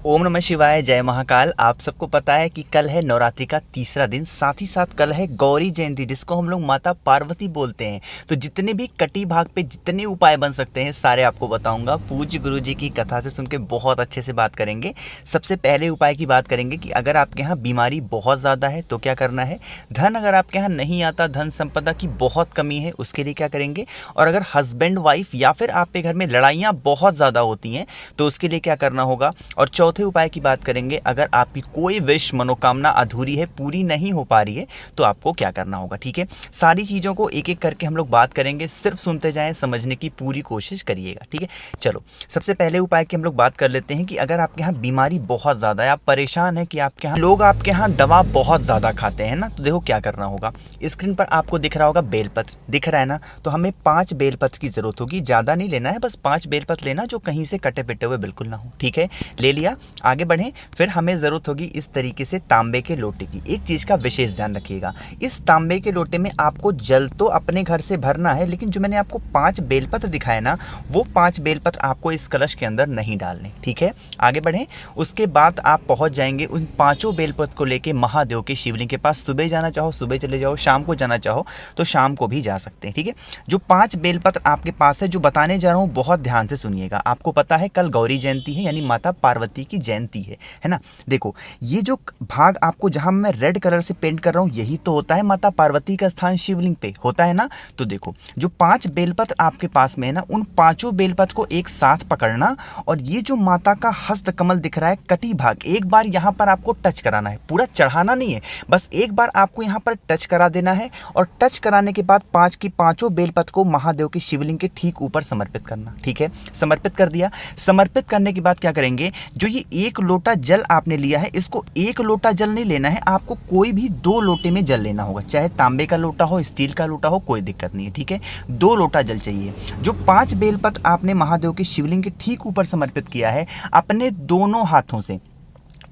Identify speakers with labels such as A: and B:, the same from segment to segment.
A: ओम नमः शिवाय, जय महाकाल। आप सबको पता है कि कल है नवरात्रि का तीसरा दिन, साथ ही साथ कल है गौरी जयंती, जिसको हम लोग माता पार्वती बोलते हैं। तो जितने भी कटी भाग पे जितने उपाय बन सकते हैं सारे आपको बताऊंगा। पूज्य गुरु जी की कथा से सुन के बहुत अच्छे से बात करेंगे। सबसे पहले उपाय की बात करेंगे कि अगर आपके यहाँ बीमारी बहुत ज़्यादा है तो क्या करना है। धन अगर आपके यहाँ नहीं आता, धन संपदा की बहुत कमी है, उसके लिए क्या करेंगे। और अगर हस्बैंड वाइफ या फिर आपके घर में लड़ाइयाँ बहुत ज़्यादा होती हैं तो उसके लिए क्या करना होगा। और चौथे उपाय की बात करेंगे, अगर आपकी कोई विश मनोकामना अधूरी है, पूरी नहीं हो पा रही है, तो आपको क्या करना होगा। ठीक है, सारी चीज़ों को एक एक करके हम लोग बात करेंगे, सिर्फ सुनते जाएं, समझने की पूरी कोशिश करिएगा। ठीक है, चलो सबसे पहले उपाय की हम लोग बात कर लेते हैं कि अगर आपके यहाँ बीमारी बहुत ज़्यादा है, आप परेशान हैं कि आपके यहाँ लोग आपके यहाँ दवा बहुत ज़्यादा खाते हैं ना, तो देखो क्या करना होगा। स्क्रीन पर आपको दिख रहा होगा बेलपत्र, दिख रहा है ना, तो हमें 5 बेलपत्र की जरूरत होगी। ज़्यादा नहीं लेना है, बस 5 बेलपत्र लेना जो कहीं से कटे पिटे हुए बिल्कुल ना हो। ठीक है, ले लिया, आगे बढ़ें। फिर हमें ज़रूरत होगी इस तरीके से तांबे के लोटे की। एक चीज़ का विशेष ध्यान रखिएगा, इस तांबे के लोटे में आपको जल तो अपने घर से भरना है, लेकिन जो मैंने आपको 5 बेलपत्र दिखाए ना, वो 5 बेलपत्र आपको इस कलश के अंदर नहीं डालने। ठीक है, आगे बढ़ें। उसके बाद आप पहुंच जाएंगे उन 5 बेलपत्र को लेके महादेव के शिवलिंग के पास। सुबह जाना चाहो सुबह चले जाओ, शाम को जाना चाहो तो शाम को भी जा सकते हैं। ठीक है, जो 5 बेलपत्र आपके पास है, जो बताने जा रहा हूँ बहुत ध्यान से सुनिएगा। आपको पता है कल गौरी जयंती है, यानी माता पार्वती की जयंती है ना। देखो ये जो भाग आपको जहां मैं रेड कलर से पेंट कर रहा हूं, यही तो होता है माता पार्वती का स्थान शिवलिंग पे, होता है ना। तो देखो जो 5 बेलपत्र आपके पास में है ना, उन 5 बेलपत्र को एक साथ पकड़ना, और ये जो माता का हस्त कमल दिख रहा है कटी भाग, एक बार यहां पर आपको टच कराना है, पूरा चढ़ाना नहीं है, बस एक बार आपको यहां पर टच करा देना है। और टच कराने के बाद 5 की 5 बेलपत्र को महादेव के शिवलिंग के ठीक ऊपर समर्पित करना। ठीक है, समर्पित कर दिया। समर्पित करने के बाद क्या करेंगे, जो ये 1 लोटा जल आपने लिया है, इसको 1 लोटा जल नहीं लेना है, आपको कोई भी 2 लोटे में जल लेना होगा, चाहे तांबे का लोटा हो, स्टील का लोटा हो, कोई दिक्कत नहीं है। ठीक है, 2 लोटा जल चाहिए। जो 5 बेलपत्र आपने महादेव के शिवलिंग के ठीक ऊपर समर्पित किया है, अपने दोनों हाथों से,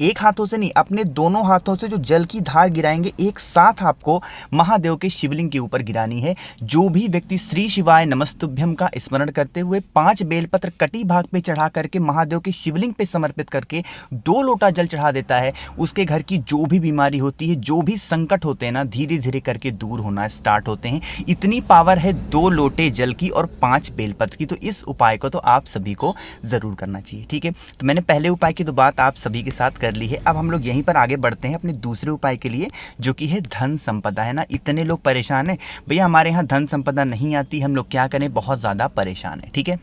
A: एक हाथों से नहीं, अपने दोनों हाथों से जो जल की धार गिराएंगे, एक साथ आपको महादेव के शिवलिंग के ऊपर गिरानी है। जो भी व्यक्ति श्री शिवाय नमस्तुभ्यम का स्मरण करते हुए 5 बेलपत्र कटी भाग पे चढ़ा करके महादेव के शिवलिंग पे समर्पित करके 2 लोटा जल चढ़ा देता है, उसके घर की जो भी बीमारी होती है, जो भी संकट होते हैं ना, धीरे धीरे करके दूर होना स्टार्ट होते हैं। इतनी पावर है 2 लोटे जल की और 5 बेलपत्र की। तो इस उपाय को तो आप सभी को जरूर करना चाहिए। ठीक है, तो मैंने पहले उपाय की तो बात आप सभी के साथ ली है। अब हम लोग यहीं पर आगे बढ़ते हैं अपने दूसरे उपाय के लिए, जो कि है धन संपदा। है ना, इतने लोग परेशान हैं भैया, हमारे यहाँ धन संपदा नहीं आती, हम लोग क्या करें, बहुत ज़्यादा परेशान है। ठीक है,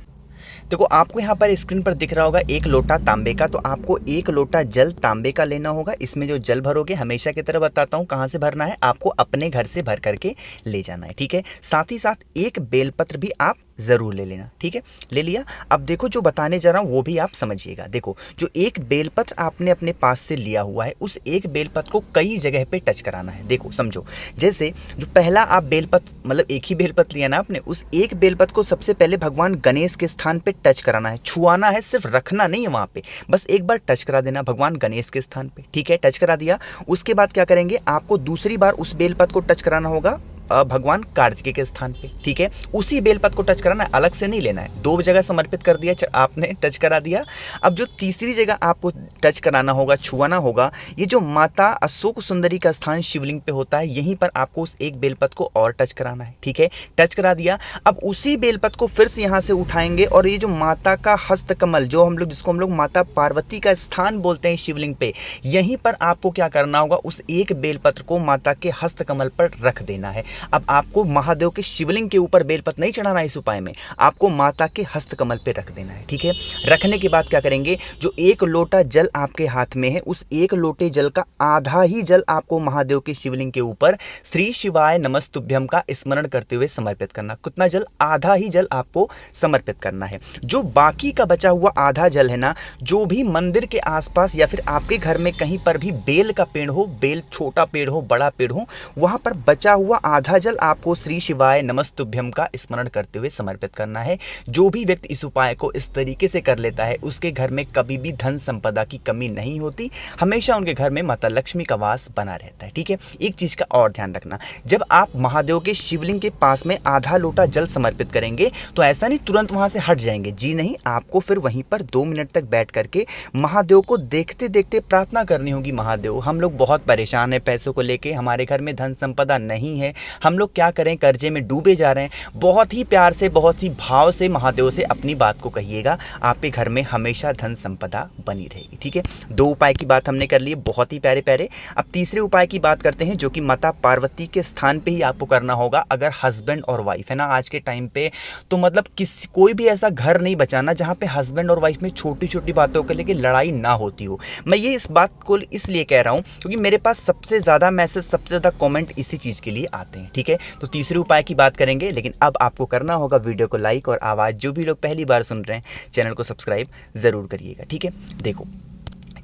A: देखो आपको यहाँ पर स्क्रीन पर दिख रहा होगा 1 लोटा तांबे का, तो आपको 1 लोटा जल तांबे का लेना होगा। इसमें जो जल भरोगे, हमेशा की तरह बताता हूँ कहाँ से भरना है, आपको अपने घर से भर करके ले जाना है। ठीक है, साथ ही साथ 1 बेलपत्र भी आप ज़रूर ले लेना। ठीक है, ले लिया। अब देखो जो बताने जा रहा हूँ वो भी आप समझिएगा। देखो जो 1 बेलपत्र आपने अपने पास से लिया हुआ है, उस 1 बेलपत्र को कई जगह पे टच कराना है। देखो समझो, जैसे जो पहला आप बेलपत्र, मतलब 1 ही बेलपत्र लिया ना आपने, उस 1 बेलपत्र को सबसे पहले भगवान गणेश के स्थान पे टच कराना है, छुआना है, सिर्फ रखना नहीं है वहाँ पे, बस एक बार टच करा देना भगवान गणेश के स्थान पे। ठीक है, टच करा दिया। उसके बाद क्या करेंगे, आपको दूसरी बार उस बेलपत्र को टच कराना होगा भगवान कार्तिकेय के स्थान पे। ठीक है, उसी बेलपत्र को टच कराना है, अलग से नहीं लेना है। 2 जगह समर्पित कर दिया आपने, टच करा दिया। अब जो तीसरी जगह आपको टच कराना होगा, छुआना होगा, ये जो माता अशोक सुंदरी का स्थान शिवलिंग पे होता है, यहीं पर आपको उस 1 बेलपत्र को और टच कराना है। ठीक है, टच करा दिया। अब उसी बेलपत्र को फिर से यहाँ से उठाएंगे, और ये जो माता का हस्त कमल, जो हम लोग, जिसको हम लोग माता पार्वती का स्थान बोलते हैं शिवलिंग पे, यहीं पर आपको क्या करना होगा, उस 1 बेलपत्र को माता के हस्त कमल पर रख देना है। अब आपको महादेव के शिवलिंग के ऊपर बेलपत्र नहीं चढ़ाना है, इस उपाय में आपको माता के हस्त कमल पे रख देना है। ठीक है, रखने के बाद क्या करेंगे, जो 1 लोटा जल आपके हाथ में है, उस 1 लोटे जल का आधा ही जल आपको महादेव के शिवलिंग के ऊपर श्री शिवाय नमस्तुभ्यम का स्मरण करते हुए समर्पित करना। कितना जल, आधा ही जल आपको समर्पित करना है। जो बाकी का बचा हुआ आधा जल है ना, जो भी मंदिर के आसपास या फिर आपके घर में कहीं पर भी बेल का पेड़ हो, बेल छोटा पेड़ हो, बड़ा पेड़ हो, वहां पर बचा हुआ आधा आधा जल आपको श्री शिवाय नमस्तुभ्यम का स्मरण करते हुए समर्पित करना है। जो भी व्यक्ति इस उपाय को इस तरीके से कर लेता है उसके घर में कभी भी धन संपदा की कमी नहीं होती, हमेशा उनके घर में माता लक्ष्मी का वास बना रहता है। ठीक है, एक चीज का और ध्यान रखना, जब आप महादेव के शिवलिंग के पास में आधा लोटा जल समर्पित करेंगे तो ऐसा नहीं तुरंत वहां से हट जाएंगे, जी नहीं, आपको फिर वहीं पर 2 मिनट तक बैठ करके महादेव को देखते देखते प्रार्थना करनी होगी। महादेव, हम लोग बहुत परेशान हैं पैसों को लेके, हमारे घर में धन संपदा नहीं है, हम लोग क्या करें, कर्जे में डूबे जा रहे हैं। बहुत ही प्यार से, बहुत ही भाव से महादेव से अपनी बात को कहिएगा, आपके घर में हमेशा धन संपदा बनी रहेगी। ठीक है, 2 उपाय की बात हमने कर ली, बहुत ही प्यारे प्यारे। अब तीसरे उपाय की बात करते हैं जो कि माता पार्वती के स्थान पे ही आपको करना होगा। अगर हस्बैंड और वाइफ है ना आज के टाइम पे, तो मतलब कोई भी ऐसा घर नहीं बचाना जहाँ पे हस्बैंड और वाइफ में छोटी छोटी बातों को लेकर लड़ाई ना होती हो। मैं ये इस बात को इसलिए कह रहा हूँ क्योंकि मेरे पास सबसे ज़्यादा मैसेज, सबसे ज़्यादा कमेंट इसी चीज़ के लिए आते हैं। ठीक है, तो तीसरे उपाय की बात करेंगे, लेकिन अब आपको करना होगा वीडियो को लाइक और आवाज़, जो भी लोग पहली बार सुन रहे हैं चैनल को सब्सक्राइब ज़रूर करिएगा। ठीक है, देखो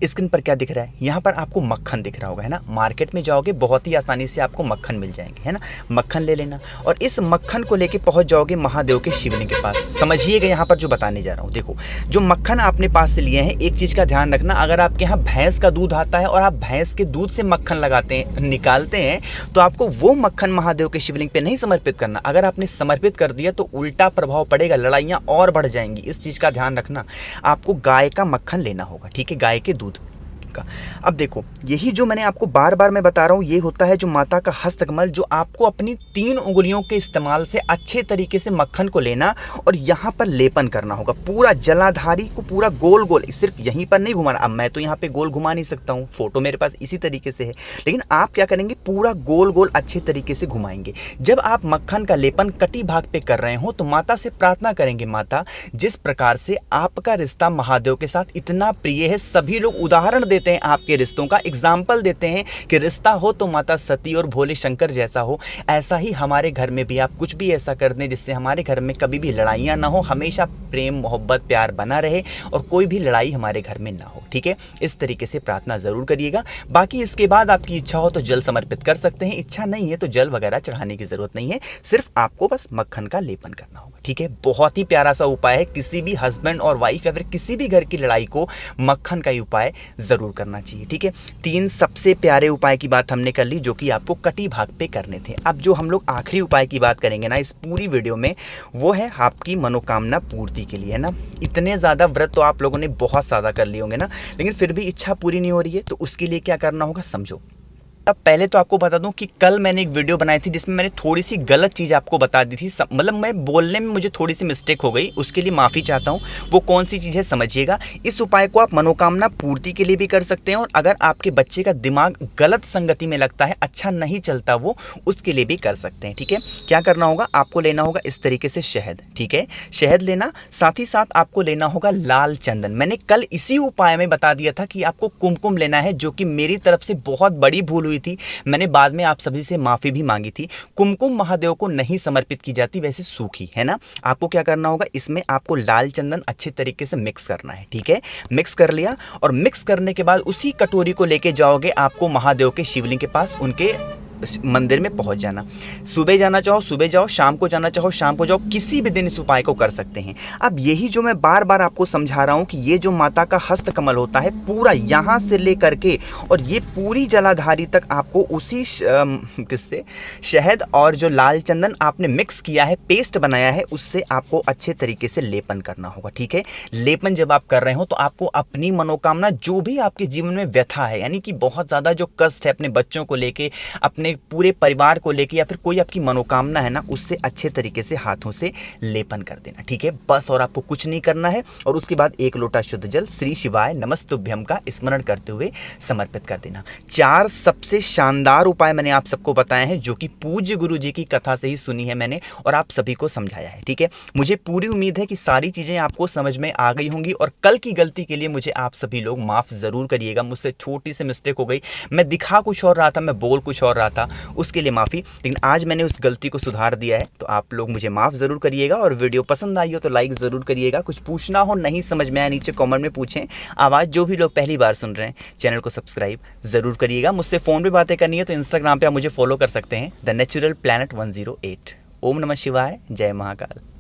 A: स्क्रीन पर क्या दिख रहा है, यहाँ पर आपको मक्खन दिख रहा होगा, है ना। मार्केट में जाओगे बहुत ही आसानी से आपको मक्खन मिल जाएंगे, है ना। मक्खन ले लेना और इस मक्खन को लेके पहुँच जाओगे महादेव के शिवलिंग के पास। समझिएगा यहाँ पर जो बताने जा रहा हूँ, देखो जो मक्खन आपने पास से लिए हैं, एक चीज़ का ध्यान रखना, अगर आपके यहाँ भैंस का दूध आता है और आप भैंस के दूध से मक्खन लगाते हैं, निकालते हैं, तो आपको वो मक्खन महादेव के शिवलिंग पे नहीं समर्पित करना। अगर आपने समर्पित कर दिया तो उल्टा प्रभाव पड़ेगा, लड़ाइयाँ और बढ़ जाएंगी, इस चीज़ का ध्यान रखना। आपको गाय का मक्खन लेना होगा, ठीक है, गाय के दूध का। अब देखो यही जो मैंने आपको बार बार मैं बता रहा हूँ, ये होता है जो माता का हस्तकमल, जो आपको अपनी 3 उंगलियों के इस्तेमाल से अच्छे तरीके से मक्खन को लेना और यहाँ पर लेपन करना होगा। पूरा जलाधारी को पूरा गोल गोल, सिर्फ यहीं पर नहीं घुमाना। अब मैं तो यहाँ पे गोल घुमा नहीं सकता हूँ, फोटो मेरे पास इसी तरीके से है, लेकिन आप क्या करेंगे, पूरा गोल गोल अच्छे तरीके से घुमाएंगे। जब आप मक्खन का लेपन कटी भाग पे कर रहे हो तो माता से प्रार्थना करेंगे, माता जिस प्रकार से आपका रिश्ता महादेव के साथ इतना प्रिय है, सभी लोग उदाहरण देते हैं आपके रिश्तों का, एग्जाम्पल देते हैं कि रिश्ता हो तो माता सती और भोले शंकर जैसा हो, ऐसा ही हमारे घर में भी आप कुछ भी ऐसा कर दें जिससे हमारे घर में कभी भी लड़ाइयाँ ना हो, हमेशा प्रेम मोहब्बत प्यार बना रहे और कोई भी लड़ाई हमारे घर में ना हो। ठीक है, इस तरीके से प्रार्थना जरूर करिएगा। बाकी इसके बाद आपकी इच्छा हो तो जल समर्पित कर सकते हैं, इच्छा नहीं है तो जल वगैरह चढ़ाने की जरूरत नहीं है, सिर्फ आपको बस मक्खन का लेपन करना होगा। ठीक है, बहुत ही प्यारा सा उपाय है, किसी भी हस्बैंड और वाइफ या फिर किसी भी घर की लड़ाई को मक्खन का उपाय जरूर करना चाहिए। ठीक है, 3 सबसे प्यारे उपाय की बात हमने कर ली जो कि आपको कटी भाग पे करने थे। अब जो हम लोग आखिरी उपाय की बात करेंगे ना इस पूरी वीडियो में, वो है आपकी मनोकामना पूर्ति के लिए, है ना। इतने ज़्यादा व्रत तो आप लोगों ने बहुत ज़्यादा कर लिए होंगे ना, लेकिन फिर भी इच्छा पूरी नहीं हो रही है, तो उसके लिए क्या करना होगा समझो। अब पहले तो आपको बता दूं कि कल मैंने एक वीडियो बनाई थी जिसमें मैंने थोड़ी सी गलत चीज़ आपको बता दी थी, मतलब मैं बोलने में मुझे थोड़ी सी मिस्टेक हो गई, उसके लिए माफ़ी चाहता हूं। वो कौन सी चीज़ है समझिएगा। इस उपाय को आप मनोकामना पूर्ति के लिए भी कर सकते हैं और अगर आपके बच्चे का दिमाग गलत संगति में लगता है, अच्छा नहीं चलता वो, उसके लिए भी कर सकते हैं। ठीक है, क्या करना होगा, आपको लेना होगा इस तरीके से शहद। ठीक है, शहद लेना, साथ ही साथ आपको लेना होगा लाल चंदन। मैंने कल इसी उपाय में बता दिया था कि आपको कुमकुम लेना है, जो कि मेरी तरफ से बहुत बड़ी भूल हुई थी, मैंने बाद में आप सभी से माफी भी मांगी थी। कुमकुम महादेव को नहीं समर्पित की जाती, वैसे सूखी, है ना। आपको क्या करना होगा, इसमें आपको लाल चंदन अच्छे तरीके से मिक्स करना है। ठीक है, मिक्स कर लिया और मिक्स करने के बाद उसी कटोरी को लेके जाओगे आपको महादेव के शिवलिंग के पास, उनके मंदिर में पहुंच जाना। सुबह जाना चाहो सुबह जाओ, शाम को जाना चाहो शाम को जाओ, किसी भी दिन इस उपाय को कर सकते हैं। अब यही जो मैं बार बार आपको समझा रहा हूं कि ये जो माता का हस्तकमल होता है, पूरा यहां से लेकर के और ये पूरी जलाधारी तक आपको उसी किससे, शहद और जो लाल चंदन आपने मिक्स किया है, पेस्ट बनाया है, उससे आपको अच्छे तरीके से लेपन करना होगा। ठीक है, लेपन जब आप कर रहे हो तो आपको अपनी मनोकामना, जो भी आपके जीवन में व्यथा है, यानी कि बहुत ज़्यादा जो कष्ट है अपने बच्चों को लेके, अपने पूरे परिवार को लेके, या फिर कोई आपकी मनोकामना है ना, उससे अच्छे तरीके से हाथों से लेपन कर देना। ठीक है, बस और आपको कुछ नहीं करना है और उसके बाद 1 लोटा शुद्ध जल श्री शिवाय नमस्तुभ्यम का स्मरण करते हुए समर्पित कर देना। 4 सबसे शानदार उपाय मैंने आप सबको बताए हैं, जो कि पूज्य गुरु जी की कथा से ही सुनी है मैंने और आप सभी को समझाया है। ठीक है, मुझे पूरी उम्मीद है कि सारी चीज़ें आपको समझ में आ गई होंगी और कल की गलती के लिए मुझे आप सभी लोग माफ़ ज़रूर करिएगा। मुझसे छोटी सी मिस्टेक हो गई, मैं दिखा कुछ और रहा था, मैं बोल कुछ और रहा था, था, उसके लिए माफ़ी। लेकिन आज मैंने उस गलती को सुधार दिया है, तो आप लोग मुझे माफ़ ज़रूर करिएगा। और वीडियो पसंद आई हो तो लाइक ज़रूर करिएगा। कुछ पूछना हो, नहीं समझ में आया, नीचे कमेंट में पूछें। आवाज़ जो भी लोग पहली बार सुन रहे हैं, चैनल को सब्सक्राइब ज़रूर करिएगा। मुझसे फ़ोन पे बातें करनी है तो इंस्टाग्राम पे आप मुझे फॉलो कर सकते हैं, द नेचुरल प्लैनेट 108। ओम नमः शिवाय, जय महाकाल।